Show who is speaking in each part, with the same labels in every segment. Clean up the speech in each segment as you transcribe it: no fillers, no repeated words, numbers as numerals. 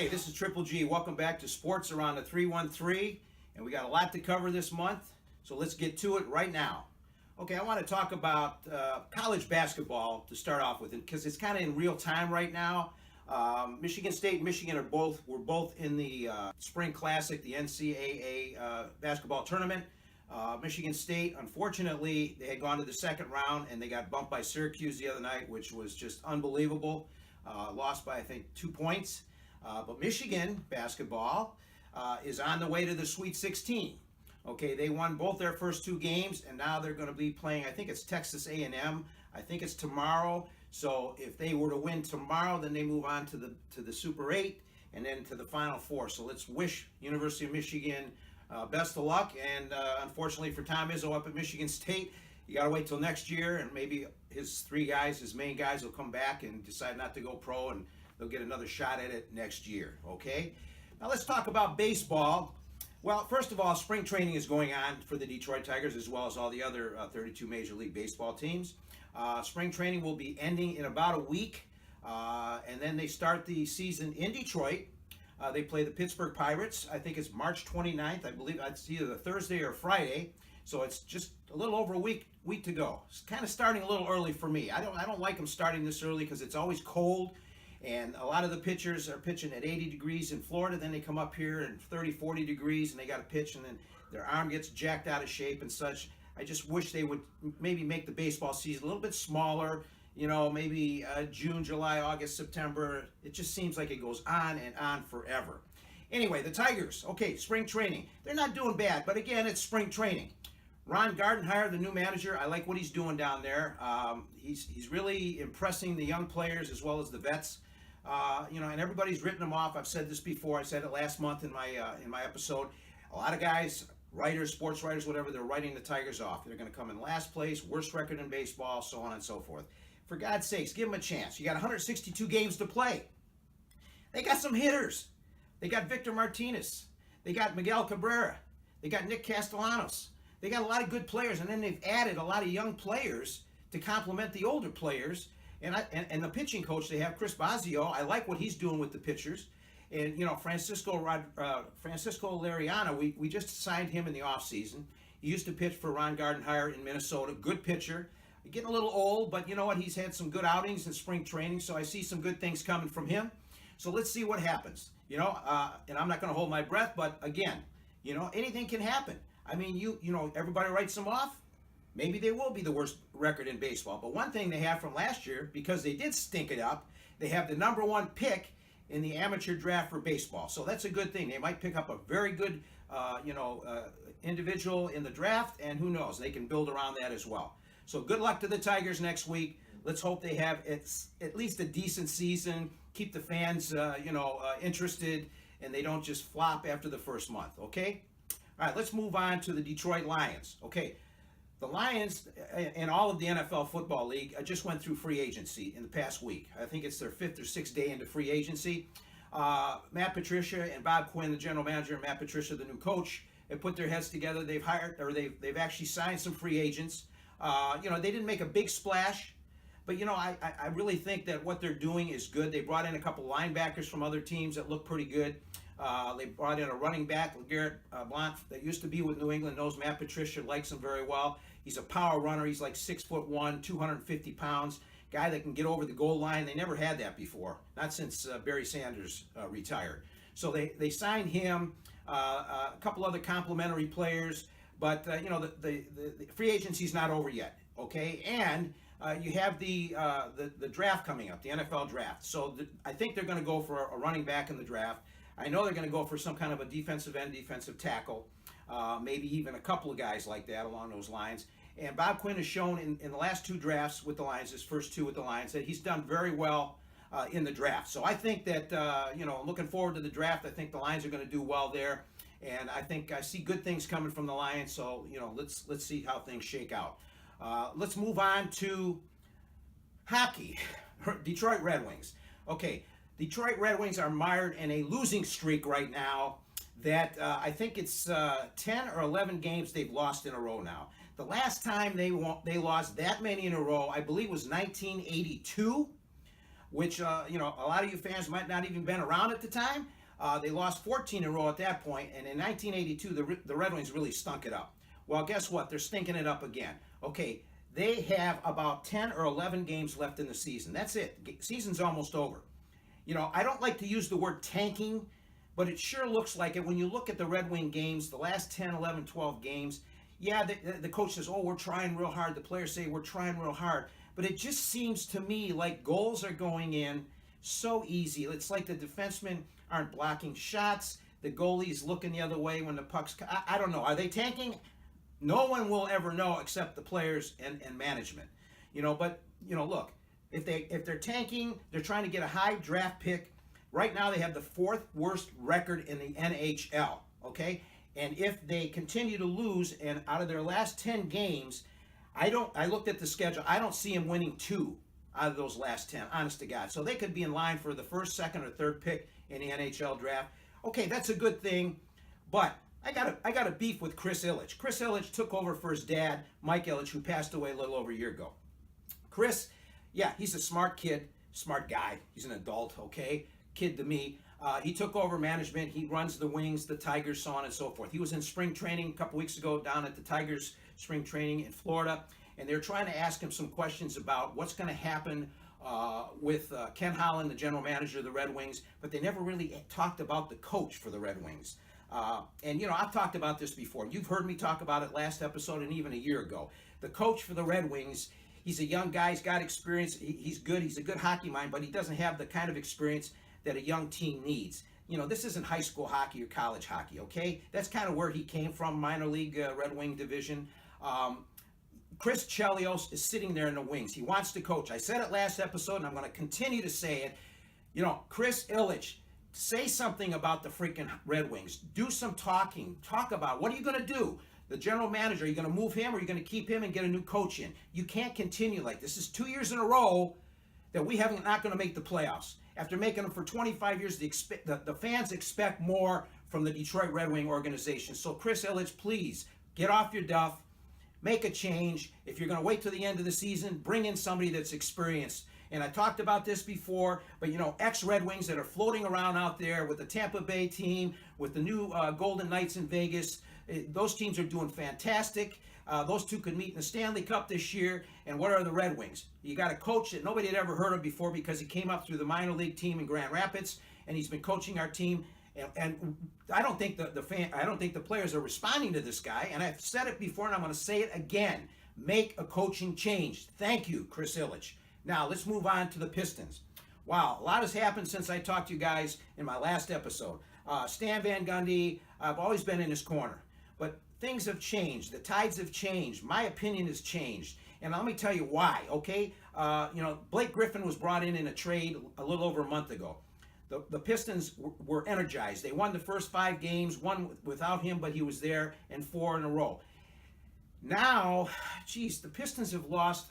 Speaker 1: Okay, this is Triple G. Welcome back to Sports Around the 313, and we got a lot to cover this month, so let's get to it right now. Okay, I want to talk about college basketball to start off with, because it's kind of in real time right now. Michigan State and Michigan were both in the Spring Classic, the NCAA basketball tournament. Michigan State, unfortunately, they had gone to the second round and they got bumped by Syracuse the other night, which was just unbelievable. Lost by, I think, 2 points. But Michigan basketball is on the way to the Sweet 16. Okay, they won both their first two games, and now they're going to be playing, I think it's Texas A&M. I think it's tomorrow. So if they were to win tomorrow, then they move on to the Super 8 and then to the Final Four. So let's wish University of Michigan best of luck. And unfortunately for Tom Izzo up at Michigan State, you got to wait till next year, and maybe his main guys will come back and decide not to go pro, and they'll get another shot at it next year, okay? Now let's talk about baseball. Well, first of all, spring training is going on for the Detroit Tigers as well as all the other 32 Major League Baseball teams. Spring training will be ending in about a week, and then they start the season in Detroit. They play the Pittsburgh Pirates. I think it's March 29th. I believe it's either a Thursday or Friday. So it's just a little over a week to go. It's kind of starting a little early for me. I don't like them starting this early because it's always cold, and a lot of the pitchers are pitching at 80 degrees in Florida. Then they come up here and 30, 40 degrees, and they got to pitch, and then their arm gets jacked out of shape and such. I just wish they would maybe make the baseball season a little bit smaller. You know, maybe June, July, August, September. It just seems like it goes on and on forever. Anyway, the Tigers, okay, spring training. They're not doing bad, but again, it's spring training. Ron Gardenhire, the new manager, I like what he's doing down there. He's really impressing the young players as well as the vets. And everybody's written them off. I've said this before. I said it last month in my episode. A lot of guys, writers, sports writers, whatever, they're writing the Tigers off. They're going to come in last place, worst record in baseball, so on and so forth. For God's sakes, give them a chance. You got 162 games to play. They got some hitters. They got Victor Martinez. They got Miguel Cabrera. They got Nick Castellanos. They got a lot of good players, and then they've added a lot of young players to complement the older players. And the pitching coach they have, Chris Bosio, I like what he's doing with the pitchers. And, Francisco Lariano, we just signed him in the offseason. He used to pitch for Ron Gardenhire in Minnesota. Good pitcher. Getting a little old, but you know what? He's had some good outings in spring training, so I see some good things coming from him. So let's see what happens. And I'm not going to hold my breath, but again, anything can happen. I mean, everybody writes them off. Maybe they will be the worst record in baseball. But one thing they have from last year, because they did stink it up, they have the #1 pick in the amateur draft for baseball. So that's a good thing. They might pick up a very good, individual in the draft, and who knows, they can build around that as well. So good luck to the Tigers next week. Let's hope they have at least a decent season, keep the fans, interested, and they don't just flop after the first month, okay? All right, let's move on to the Detroit Lions. Okay, the Lions and all of the NFL Football League just went through free agency in the past week. I think it's their 5th or 6th day into free agency. Matt Patricia and Bob Quinn, the general manager, and Matt Patricia, the new coach, have put their heads together. They've they've actually signed some free agents. They didn't make a big splash, but I really think that what they're doing is good. They brought in a couple linebackers from other teams that look pretty good. They brought in a running back, LeGarrette Blount, that used to be with New England, knows Matt Patricia, likes him very well. He's a power runner. He's like 6'1", 250 pounds, guy that can get over the goal line. They never had that before, not since Barry Sanders retired. So they signed him, a couple other complimentary players, but the free agency's not over yet, okay? And you have the draft coming up, the NFL draft. So I think they're going to go for a running back in the draft. I know they're going to go for some kind of a defensive end, defensive tackle, maybe even a couple of guys like that along those lines. And Bob Quinn has shown in the last 2 drafts with the Lions, his first 2 with the Lions, that he's done very well in the draft. So I think that, looking forward to the draft, I think the Lions are going to do well there. And I see good things coming from the Lions. So, let's see how things shake out. Let's move on to hockey. Detroit Red Wings. Okay. Detroit Red Wings are mired in a losing streak right now that I think it's 10 or 11 games they've lost in a row now. The last time they lost that many in a row, I believe, was 1982, which, a lot of you fans might not even been around at the time. They lost 14 in a row at that point, and in 1982, the Red Wings really stunk it up. Well, guess what? They're stinking it up again. Okay, they have about 10 or 11 games left in the season. That's it. Season's almost over. You know, I don't like to use the word tanking, but it sure looks like it when you look at the Red Wing games, the last 10, 11, 12 games. Yeah, the coach says, oh, we're trying real hard. The players say we're trying real hard. But it just seems to me like goals are going in so easy. It's like the defensemen aren't blocking shots. The goalie's looking the other way when the puck's... I don't know. Are they tanking? No one will ever know except the players and management. You know, but, you know, look, if they're tanking, they're trying to get a high draft pick. Right now they have the 4th worst record in the NHL, okay? And if they continue to lose, and out of their last 10 games, I looked at the schedule, I don't see them winning 2 out of those last 10, honest to God. So they could be in line for the 1st, 2nd, or 3rd pick in the NHL draft. Okay, that's a good thing, but I got a beef with Chris Ilitch. Chris Ilitch took over for his dad, Mike Ilitch, who passed away a little over a year ago. Chris, yeah, he's a smart kid, smart guy. He's an adult, okay? Kid to me. He took over management. He runs the Wings, the Tigers, so on and so forth. He was in spring training a couple weeks ago down at the Tigers spring training in Florida, and they're trying to ask him some questions about what's going to happen with Ken Holland, the general manager of the Red Wings, but they never really talked about the coach for the Red Wings. And, you know, I've talked about this before. You've heard me talk about it last episode and even a year ago. The coach for the Red Wings, he's a young guy. He's got experience. He's good. He's a good hockey mind, but he doesn't have the kind of experience that a young team needs. You know, this isn't high school hockey or college hockey, okay? That's kind of where he came from, minor league Red Wing division. Chris Chelios is sitting there in the wings. He wants to coach. I said it last episode, and I'm going to continue to say it. You know, Chris Ilitch, say something about the freaking Red Wings. Do some talking. Talk about what are you going to do? The general manager, are you going to move him or are you going to keep him and get a new coach in? You can't continue like this. This is 2 years in a row that we haven't not going to make the playoffs. After making them for 25 years, the fans expect more from the Detroit Red Wing organization. So Chris Ilitch, please get off your duff. Make a change. If you're going to wait till the end of the season, bring in somebody that's experienced. And I talked about this before, but you know, ex-Red Wings that are floating around out there with the Tampa Bay team, with the new Golden Knights in Vegas, those teams are doing fantastic. Those two could meet in the Stanley Cup this year. And what are the Red Wings? You got a coach that nobody had ever heard of before because he came up through the minor league team in Grand Rapids, and he's been coaching our team. And I don't think the players are responding to this guy. And I've said it before, and I'm going to say it again: make a coaching change. Thank you, Chris Ilitch. Now let's move on to the Pistons. Wow, a lot has happened since I talked to you guys in my last episode. Stan Van Gundy, I've always been in his corner, but things have changed. The tides have changed. My opinion has changed. And let me tell you why, okay? You know, Blake Griffin was brought in a trade a little over a month ago. The Pistons were energized. They won the first 5 games, one without him, but he was there, and 4 in a row. Now, geez, the Pistons have lost,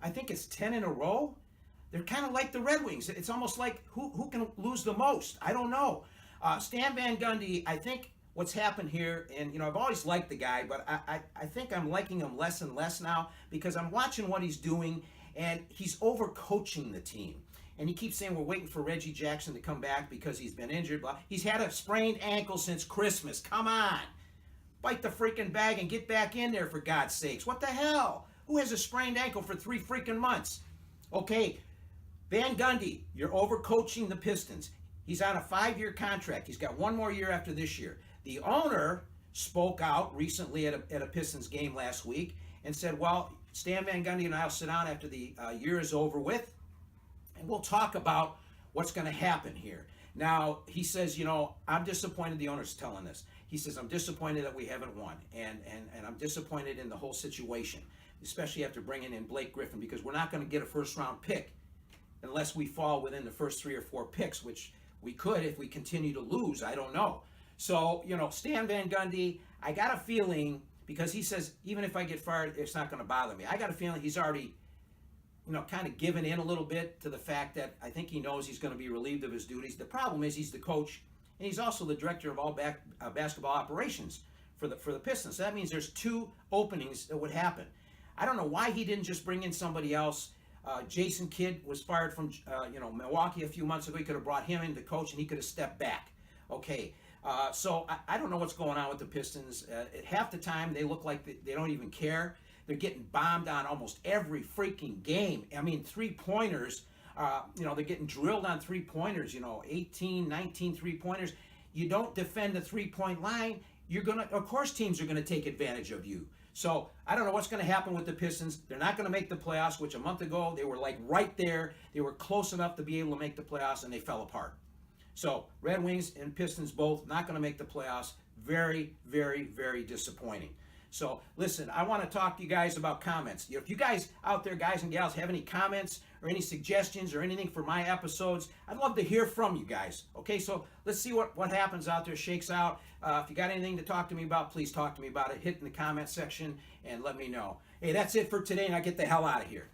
Speaker 1: I think it's 10 in a row. They're kind of like the Red Wings. It's almost like who can lose the most? I don't know. Stan Van Gundy, I think what's happened here, and you know, I've always liked the guy, but I think I'm liking him less and less now because I'm watching what he's doing, and he's overcoaching the team. And he keeps saying we're waiting for Reggie Jackson to come back because he's been injured. He's had a sprained ankle since Christmas. Come on. Bite the freaking bag and get back in there, for God's sakes. What the hell? Who has a sprained ankle for 3 freaking months? Okay, Van Gundy, you're overcoaching the Pistons. He's on a 5-year contract. He's got 1 more year after this year. The owner spoke out recently at a Pistons game last week and said, well, Stan Van Gundy and I will sit down after the year is over with, and we'll talk about what's going to happen here. Now, he says, you know, I'm disappointed, the owner's telling this. He says, I'm disappointed that we haven't won, and I'm disappointed in the whole situation, especially after bringing in Blake Griffin, because we're not going to get a first-round pick unless we fall within the first 3 or 4 picks, which we could if we continue to lose. I don't know. So, you know, Stan Van Gundy, I got a feeling, because he says, even if I get fired, it's not going to bother me. I got a feeling he's already, you know, kind of given in a little bit to the fact that I think he knows he's going to be relieved of his duties. The problem is he's the coach, and he's also the director of all basketball operations for the Pistons. So that means there's 2 openings that would happen. I don't know why he didn't just bring in somebody else. Jason Kidd was fired from Milwaukee a few months ago. He could have brought him in to coach, and he could have stepped back. Okay, so I don't know what's going on with the Pistons. At half the time, they look like they don't even care. They're getting bombed on almost every freaking game. I mean, three-pointers, they're getting drilled on three-pointers, 18, 19 three-pointers. You don't defend the three-point line, of course teams are going to take advantage of you. So I don't know what's going to happen with the Pistons. They're not going to make the playoffs, which a month ago they were like right there. They were close enough to be able to make the playoffs, and they fell apart. So Red Wings and Pistons both not going to make the playoffs. Very, very, very disappointing. So listen, I want to talk to you guys about comments. If you guys out there, guys and gals, have any comments or any suggestions or anything for my episodes, I'd love to hear from you guys. Okay, so let's see what happens out there, shakes out. If you got anything to talk to me about, please talk to me about it. Hit in the comment section and let me know. Hey, that's it for today, and I get the hell out of here.